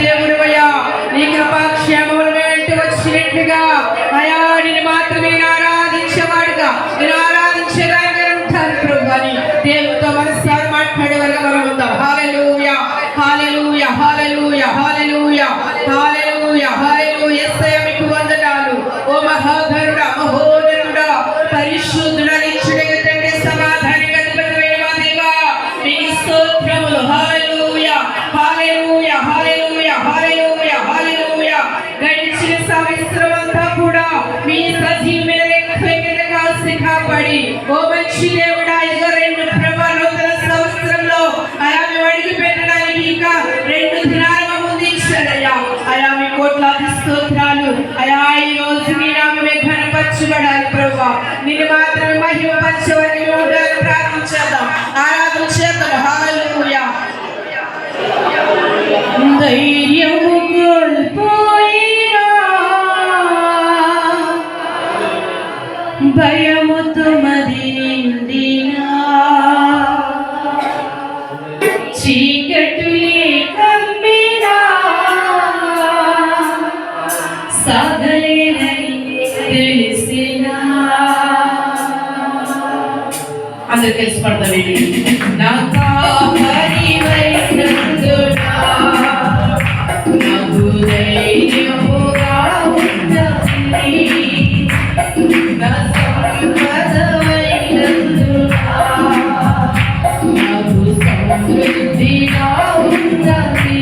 దేవుడవయ్యా, నీ కృపాక్షేమముల వెంట వచ్చినట్లుగా అయా నిన్ను మాత్రమే ఆరాధించేవాడుగా, నేను ఆరాధించేదానిగా ఉంటాను ప్రభు అని దేవుడితో మనసారి మాట్లాడే వరకు మనం ఉందాం. హల్లెలూయా, హల్లెలూయా, హల్లెలూయా, హల్లెలూయా, హల్లెలూయా, హల్లెలూయా. యేసయ్య మీకు వందనాలు. ఓ మహాగణుడా, మహోన్నతుడా, పరిశుద్ధుడా, నిత్యుడైన తండ్రి, సమాధానానికి అధిపతివైన మా దేవా, మీకు స్తోత్రములు. హల్లెలూయా, హల్లెలూయా, హల్లెలూయా, హల్లెలూయా, హల్లెలూయా. గడిచిన సంవత్సరమంతా కూడా మీ సజీవమైన రెక్కల కాల్సి కాపాడి ఓ మంచి దేవుడా, ఇదిగో రెండు నూతన సంవత్సరంలో అయా మేము అడిగి పెట్టడానికి ఇంకా 2 దినాలు ముందించారయ్యా. అయా మీ కోట్లాది స్తోత్రాలు. అయా ఈ రోజు మీ నామమే ఘనపరచబడాలి ప్రభువా, నిన్ను మాత్రమే మహిమపరచవని ప్రార్థించేద్దాం, ఆరాధన చేద్దాం. హల్లెలూయా. ధైర్యము కోల్పోయినా, భయముతో మది నిండినా, చీకటులే కమ్మినా సాగలేనని తెలిసినా. అందరూ కలిసి పడతారు. నా కాపరివైనందునా నాకు ధైర్యముగా ఉన్నది, నా సంపదవైనందునా నాకు సమృద్ధిగా ఉన్నది.